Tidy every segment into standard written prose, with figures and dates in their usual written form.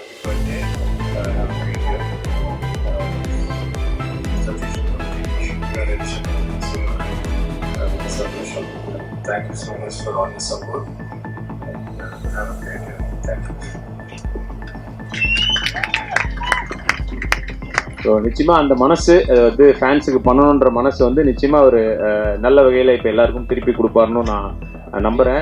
happy birthday. Have a great year. Satish, congratulations. Santosham. Thank you so much for all your support. And have a great year. Thank you. So நிச்சயமாக அந்த மனசு வந்து ஃபேன்ஸுக்கு பண்ணணுன்ற மனசு வந்து நிச்சயமாக ஒரு நல்ல வகையில் இப்போ எல்லாருக்கும் திருப்பி கொடுப்பாருன்னு நான் நம்புகிறேன்.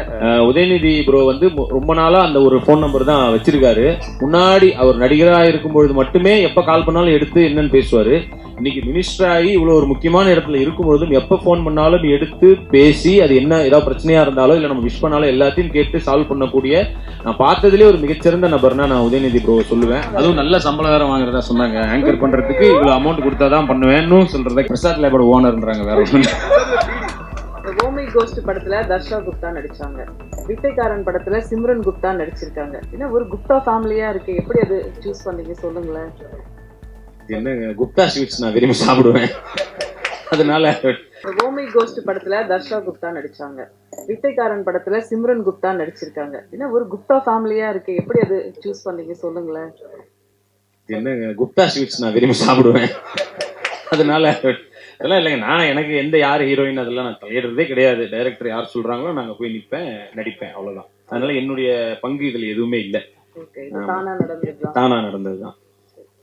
உதயநிதி ப்ரோ வந்து ரொம்ப நாளாக அந்த ஒரு ஃபோன் நம்பர் தான் வச்சிருக்காரு. முன்னாடி அவர் நடிகராக இருக்கும்பொழுது மட்டுமே எப்போ கால் பண்ணாலும் எடுத்து என்னன்னு பேசுவார். இன்னைக்கு மினிஸ்டர் ஆகி இவ்வளோ ஒரு முக்கியமான இடத்துல இருக்கும்பொழுதும் எப்போ ஃபோன் பண்ணாலும் எடுத்து பேசி அது என்ன ஏதாவது பிரச்சனையாக இருந்தாலோ இல்லை நம்ம விஷ் பண்ணாலும் எல்லாத்தையும் கேட்டு சால்வ் பண்ணக்கூடிய நான் பார்த்ததுலேயே ஒரு மிகச்சிறந்த நபர்னா நான் உதயநிதி ப்ரோ சொல்லுவேன். அதுவும் நல்ல சம்பளம் வேற வாங்குறதா சொன்னாங்க. ஆங்கர் பண்றதுக்கு இவ்வளவு அமௌண்ட் கொடுத்தாதான் பண்ணுவேன்னு சொல்றத பிரசாத் லேபோட ஓனர்ன்றாங்க. வேற ரோமி கோஸ்ட் படத்துல தர்ஷா குப்தா நடிச்சாங்க. வித்தைக்காரன் படத்துல சிம்ரன் குப்தா நடிச்சிருக்காங்க. ஏன்னா ஒரு குப்தா ஃபேமிலியா இருக்கு, எப்படி அது சூஸ் பண்ணீங்க சொல்லுங்களேன். என்ன குப்தா ஸ்வீட்ஸ் நான் விரும்பி சாப்பிடுவேன், அதனால. ரோமி கோஸ்ட் படத்துல தர்ஷா குப்தா நடிச்சாங்க. வித்தைக்காரன் படத்துல சிம்ரன் குப்தா நடிச்சிருக்காங்க. ஏன்னா ஒரு குப்தா ஃபேமிலியா இருக்கு, எப்படி அது சூஸ் பண்ணீங்க சொல்லுங்களேன். என்ன குப்தா ஸ்வீட்ஸ் நான் விரும்பி சாப்பிடுவேன், அதனால. அதெல்லாம் இல்லைங்க, நான் எனக்கு எந்த யார் ஹீரோயின் அதெல்லாம் நான் தலையிடுறதே கிடையாது. டைரக்டர் யார் சொல்றாங்களோ நாங்க போய் நிற்பேன், நடிப்பேன், அவ்வளவுதான். அதனால என்னுடைய பங்கு இதுல எதுவுமே இல்லை. தானா நடந்ததுதான்.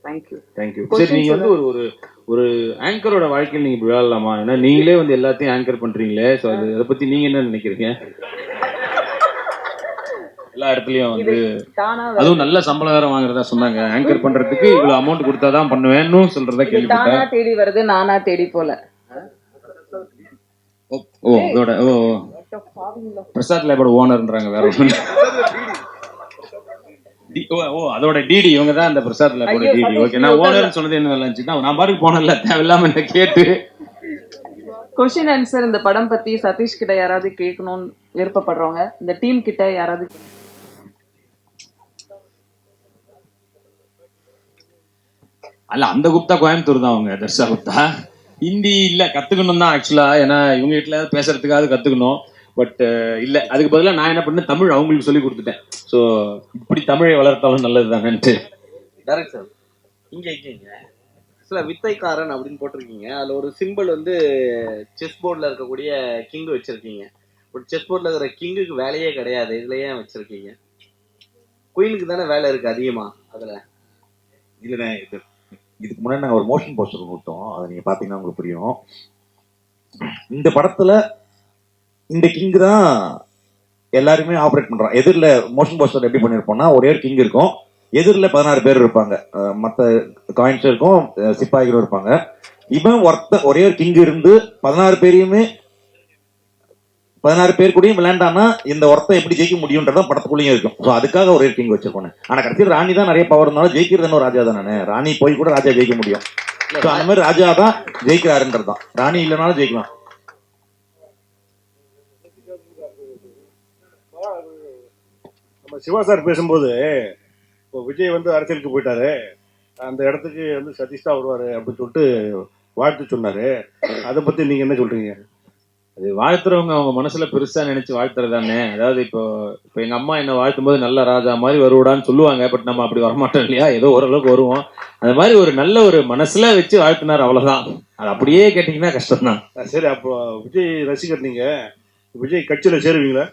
தேங்க்யூ. சரி, நீங்க வந்து ஒரு ஒரு ஆங்கரோட வாழ்க்கையில் நீங்க விளையாடலாமா? ஏன்னா நீங்களே வந்து எல்லாத்தையும் ஆங்கர் பண்றீங்களே, ஸோ அதை பத்தி நீங்க என்ன நினைக்கிறீங்க? எல்லா இடத்துலயும் வந்து அதுவும் நல்ல சம்பளம் வேற வாங்குறதா சொன்னாங்க. ஆங்கர் பண்றதுக்கு இவ்வளவு அமௌண்ட் கொடுத்தாதான் பண்ணுவேன்னு சொல்றத கேள்விப்பட்டேன். தானா தேடி வருது, நானா தேடி போல. ஓ அதோட பிரசாத் லேபோட ஓனர்ன்றாங்க. வேற அதோட டிடி இவங்க தான் அந்த பிரசாத் லேபோட டிடி. ஓகே, நான் ஓனர்னு சொன்னது என்ன நல்லா இருந்துச்சுன்னா நான் பாட்டுக்கு போனல, தேவையில்லாம என்ன கேட்டு. கொஸ்டின் ஆன்சர் இந்த படம் பத்தி சதீஷ் கிட்ட யாராவது கேட்கணும்னு விருப்பப்படுறவங்க இந்த டீம் கிட்ட யாராவது? அல்ல, அந்த குப்தா கோயம்புத்தூர் தான் அவங்க. தர்ஷா குப்தா ஹிந்தி இல்ல கத்துக்கணும் தான் ஆக்சுவலா. ஏன்னா இவங்க வீட்டுல பேசுறதுக்காவது கத்துக்கணும். பட் இல்ல, அதுக்கு பதிலாக நான் என்ன பண்ணேன், தமிழ் அவங்களுக்கு சொல்லி கொடுத்துட்டேன். ஸோ இப்படி தமிழை வளர்த்தாலும் நல்லது தானேன்ட்டு. டேரக்டர் சார் வித்தைக்காரன் அப்படின்னு போட்டிருக்கீங்க. அதில் ஒரு சிம்பிள் வந்து செஸ் போர்டில் இருக்கக்கூடிய கிங்கு வச்சிருக்கீங்க. ஒரு செஸ் போர்டில் இருக்கிற கிங்குக்கு வேலையே கிடையாது, இதுல ஏன் வச்சிருக்கீங்க? குயினுக்கு தானே வேலை இருக்கு அதிகமா அதில். இல்லைண்ணே, இதுக்கு முன்னாடி நாங்கள் ஒரு மோஷன் போஸ்டர் கொடுத்தோம், அதை நீங்கள் பார்த்தீங்கன்னா உங்களுக்கு புரியும். இந்த படத்தில் இந்த கிங் தான் எல்லாருமே ஆப்ரேட் பண்றோம். எதிரில் மோஷன் போஸ்டர் எப்படி பண்ணிருப்போம்னா ஒரே ஒரு கிங் இருக்கும், எதிரில் 16 பேர் இருப்பாங்க, மற்ற காயின்ஸ் இருக்கும், சிப்பாய்களும் இருப்பாங்க. இவன் ஒரே ஒரு கிங் இருந்து 16 பேர் கூடயும் விளையாண்டானா இந்த ஒருத்தன் எப்படி ஜெயிக்க முடியும்ன்றதான் படத்துக்குள்ளேயும் இருக்கும். ஸோ அதுக்காக ஒரே கிங் வச்சிருக்கோம். ஆனா கடைசியில் ராணி தான் நிறைய பவர் இருந்தாலும் ஜெயிக்கிறது ராஜா தானே. ராணி போய் கூட ராஜா ஜெயிக்க முடியும். ஸோ அந்த மாதிரி ராஜா தான் ஜெயிக்கிறாருன்றதுதான். ராணி இல்லைனாலும் ஜெயிக்கலாம். நம்ம சிவா சார் பேசும்போது இப்போ விஜய் வந்து அரசியலுக்கு போயிட்டாரு, அந்த இடத்துக்கு வந்து சதீஷ் தான் வருவாரு அப்படின்னு சொல்லிட்டு வாழ்த்து சொன்னாரு. அதை பத்தி நீங்க என்ன சொல்றீங்க? அது வாழ்த்துறவங்க அவங்க மனசுல பெருசா நினைச்சு வாழ்த்துறதானே. அதாவது இப்போ எங்க அம்மா என்ன வாழ்த்தும் போது நல்ல ராஜா மாதிரி வருவாடான்னு சொல்லுவாங்க. பட் நம்ம அப்படி வரமாட்டோம் இல்லையா, ஏதோ ஓரளவுக்கு வருவோம். அந்த மாதிரி ஒரு நல்ல ஒரு மனசுல வச்சு வாழ்த்தினார், அவ்வளவுதான். அது அப்படியே கேட்டீங்கன்னா கஷ்டம் தான். சரி, அப்போ விஜய் ரசிகர் நீங்க, விஜய் கட்சியில சேருவீங்களா?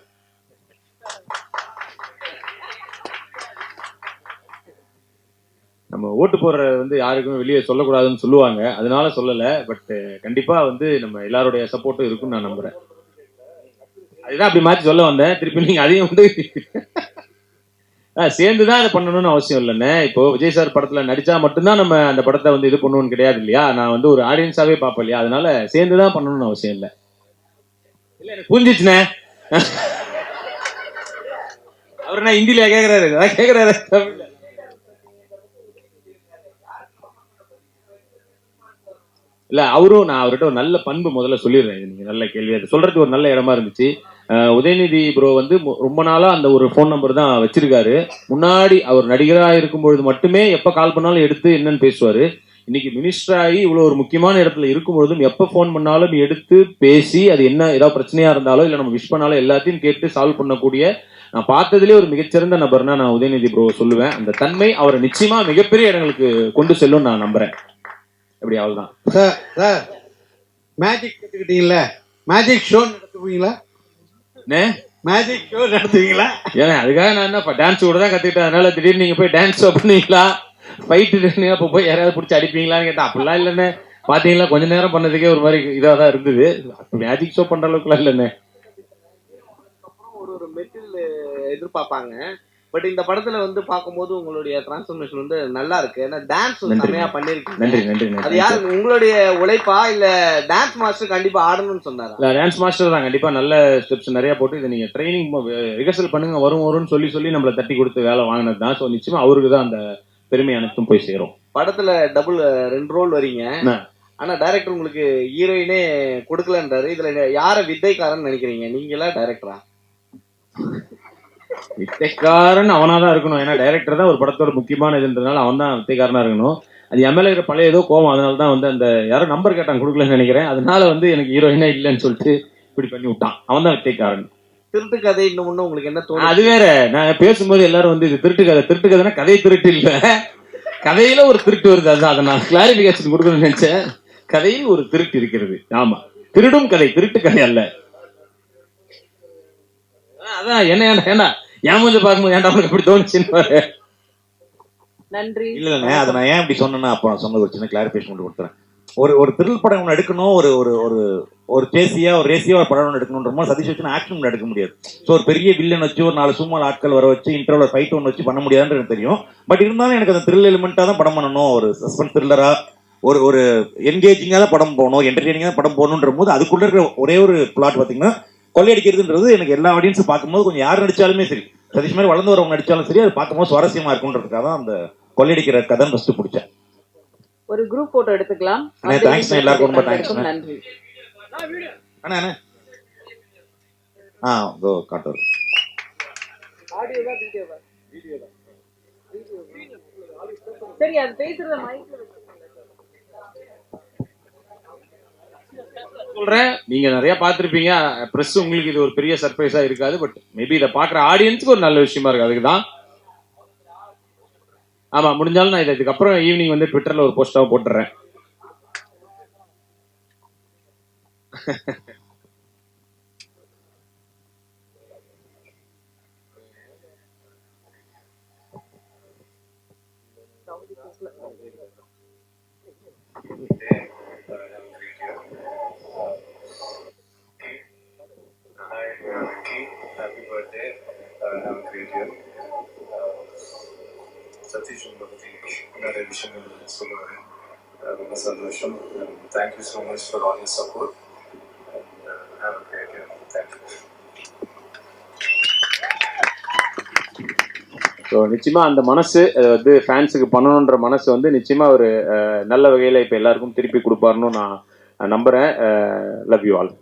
நம்ம ஓட்டு போடுற வந்து யாருக்குமே வெளியே சொல்லக்கூடாதுன்னு சொல்லுவாங்க, அதனால சொல்லல. பட் கண்டிப்பா வந்து நம்ம எல்லாருடைய சப்போர்ட்டும் இருக்குன்னு நான் நம்புறேன். அதுதான் அப்படி மாற்றி சொல்ல வந்தேன். திருப்பி நீங்க அதையும் வந்து சேர்ந்துதான் அதை பண்ணணும்னு அவசியம் இல்லைன்னு. இப்போ விஜய் சார் படத்துல நடிச்சா மட்டும்தான் நம்ம அந்த படத்தை வந்து இது பண்ணணும்னு கிடையாது இல்லையா. நான் வந்து ஒரு ஆடியன்ஸாவே பார்ப்பேன் இல்லையா, அதனால சேர்ந்துதான் பண்ணணும்னு அவசியம் இல்லை. இல்ல எனக்கு புரிஞ்சிச்சுனே. அவர் என்ன ஹிந்தில கேக்குறாரு தமிழ்ல. இல்ல அவரும், நான் அவர்கிட்ட ஒரு நல்ல பண்பு முதல்ல சொல்லிடுறேன். நீங்க நல்ல கேள்வி, அது சொல்றதுக்கு ஒரு நல்ல இடமா இருந்துச்சு. உதயநிதி ப்ரோ வந்து ரொம்ப நாளா அந்த ஒரு ஃபோன் நம்பர் தான் வச்சிருக்காரு. முன்னாடி அவர் நடிகராக இருக்கும்பொழுது மட்டுமே எப்ப கால் பண்ணாலும் எடுத்து என்னன்னு பேசுவாரு. இன்னைக்கு மினிஸ்டர் ஆகி இவ்வளவு ஒரு முக்கியமான இடத்துல இருக்கும்பொழுதும் எப்ப போன் பண்ணாலும் எடுத்து பேசி அது என்ன ஏதாவது பிரச்சனையா இருந்தாலோ இல்ல நம்ம விஷ் பண்ணாலும் எல்லாத்தையும் கேட்டு சால்வ் பண்ணக்கூடிய நான் பார்த்ததுலேயே ஒரு மிகச்சிறந்த நபர்னா நான் உதயநிதி ப்ரோ சொல்லுவேன். அந்த தன்மை அவரை நிச்சயமா மிகப்பெரிய இடங்களுக்கு கொண்டு செல்லும் நான் நம்புறேன். எப்படி அவ்வளவுதான். சார் சார் மேஜிக் கத்துக்கிட்டீங்கல்ல, மேஜிக் ஷோ நடத்துவீங்களா? மேஜிக் ஷோ நடத்துவீங்களா? ஏன்னா அதுக்காக நான் என்ன டான்ஸ் கூட தான் கத்துக்கிட்டேன். அதனால திடீர்னு நீங்க போய் டான்ஸ் ஷோ பண்ணுவீங்களா, ஃபைட்டு அப்போ போய் யாராவது பிடிச்சி அடிப்பீங்களான்னு கேட்டா அப்படிலாம் இல்லைண்ணே. பாத்தீங்களா கொஞ்ச நேரம் பண்ணதுக்கே ஒரு மாதிரி இதாக தான் இருந்தது. மேஜிக் ஷோ பண்ற அளவுக்குலாம் இல்லைண்ணே. ஒரு மெட்டில் எதிர்பார்ப்பாங்க. பட் இந்த படத்துல வந்து பார்க்கும்போது உங்களுடைய டிரான்ஸ்ஃபர்மேஷன் வந்து நல்லா இருக்கு. ஏன்னா டான்ஸ் செமையா பண்ணிருக்கீங்க. நன்றி நன்றி. அது யாரு உங்களுடைய உழைப்பா இல்ல டான்ஸ் மாஸ்டர் கண்டிப்பா ஆடணும்னு சொன்னாரா? இல்ல டான்ஸ் மாஸ்டர் தான் கண்டிப்பா நல்ல ஸ்டெப்ஸ் நிறைய போட்டு இதை நீங்க ட்ரைனிங் ரிஹர்சல் பண்ணுங்க வரும்னு சொல்லி நம்மள தட்டி கொடுத்து வேலை வாங்கினது தான். ஸோ நிச்சயமா அவருக்கு தான் அந்த பெருமை அனைத்தும் போய் சேரும். படத்துல டபுள் 2 ரோல் வரீங்க. ஆனா டைரக்டர் உங்களுக்கு ஹீரோயினே கொடுக்கலன்றாரு. இதுல யார வித்தைக்காரன் நினைக்கிறீங்க, நீங்களா டைரக்டரா? வித்தைக்காரன் அவனாதான் இருக்கணும். ஏன்னா டைரக்டர் தான் ஒரு படத்தோட முக்கியமான இதுன்றதுனால அவன் தான் வித்தைக்காரனா இருக்கணும். அது எம்எல்ஏ இருக்கிற பழைய ஏதோ கோவம், அதனால தான் வந்து அந்த யாரும் நம்பர் கேட்டாங்க கொடுக்கலன்னு நினைக்கிறேன். அதனால வந்து எனக்கு ஹீரோயினா இல்லைன்னு சொல்லிட்டு இப்படி பண்ணி விட்டான். அவன் தான் வித்தைக்காரன். திருட்டு கதை இன்னும் உங்களுக்கு என்ன தோணும்? அது வேற. நான் பேசும்போது எல்லாரும் வந்து இது திருட்டு கதைனா கதை திருட்டு இல்ல, கதையில ஒரு திருட்டு வருது. அதுதான் அதை நான் கிளாரிபிகேஷன் கொடுக்கணும்னு நினைச்சேன். கதையில் ஒரு திருட்டு இருக்கிறது. ஆமா, திருடும் கதை, திருட்டு கதை அல்ல. அதான் என்ன ஏன்னா ஏன் வந்து பார்க்கும்போது ஏன்டா அவனுக்கு எப்படி தோணுச்சுன்னு. நன்றி. இல்ல அதை நான் ஏன் இப்படி சொன்னேன்னா, அப்ப நான் சொன்னது ஒரு சின்ன கிளாரிபிகேஷன் மட்டும் கொடுத்துறேன். ஒரு த்ரில் படம் ஒன்று எடுக்கணும், ஒரு ஒரு ஒரு ஒரு சேசியா ஒரு ரேசியா ஒரு படம் ஒன்று எடுக்கணுன்ற சதீஷ் வச்சு ஆக்ஷன் ஒன்று எடுக்க முடியாது. ஸோ ஒரு பெரிய வில்லன் வச்சு ஒரு 4 சும்மா ஆட்கள் வர வச்சு இன்டர்வல் ஃபைட் ஒன்று வச்சு பண்ண முடியாதுன்னு எனக்கு தெரியும். பட் இருந்தாலும் எனக்கு அந்த த்ரில் எலிமெண்டா தான் படம் பண்ணணும். ஒரு சஸ்பென்ஸ் த்ரில்லரா ஒரு ஒரு என்கேஜிங்கா தான் படம் போகணும், என்டர்டெய்னிங்கா தான் படம் போகணுன்ற போது அதுக்குள்ள இருக்கிற ஒரே ஒரு பிளாட் பாத்தீங்கன்னா கொள்ளையடிக்கிறதுன்றது எனக்கு எல்லா ஆடியன்ஸும் பார்க்கும்போது கொஞ்சம் யார் நடிச்சாலுமே சரி, சதீஷ் மாதிரி வளர்ந்து வரவங்க நடிச்சாலும் சரி, அது பார்க்கும்போது சுவாரஸ்யமா இருக்குன்றதுக்காக தான் அந்த கொள்ளையடிக்கிற கதை ஃபர்ஸ்ட் பிடிச்சேன். ஒரு குரூப் போட்டோ எடுத்துக்கலாம். தேங்க்ஸ் எல்லாருக்கும் ரொம்ப தேங்க்ஸ். நன்றி. அண்ணா காட்டுறது ஆடியோவா வீடியோவா? சரி, அது பேசுறத மைக்ல சொல்றேன். நீங்க நிறைய பார்த்திருப்பீங்க. பிரஸ் உங்களுக்கு இது ஒரு பெரிய சர்ப்ரைஸா இருக்காது. பட் மேபி இதை பாக்குற ஆடியன்ஸ்க்கு ஒரு நல்ல விஷயமா இருக்கு. அதுக்குதான். ஆமா, முடிஞ்சாலும் நான் இதுக்கப்புறம் ஈவினிங் வந்து ட்விட்டர்ல ஒரு போஸ்டாக போட்டுறேன். Happy birthday. Have a great year. Satish உங்களை பற்றி நிறைய விஷயங்கள் சொல்லுவார். ரொம்ப சந்தோஷம். Thank you so much for all your support. Have a great year. Thank you. So நிச்சயமா அந்த மனசு வந்து ஃபேன்ஸுக்கு பண்ணணுன்ற மனசு வந்து நிச்சயமா ஒரு நல்ல வகையில இப்ப எல்லாருக்கும் திருப்பி கொடுப்பாருன்னு நான் நம்புறேன். Love you all.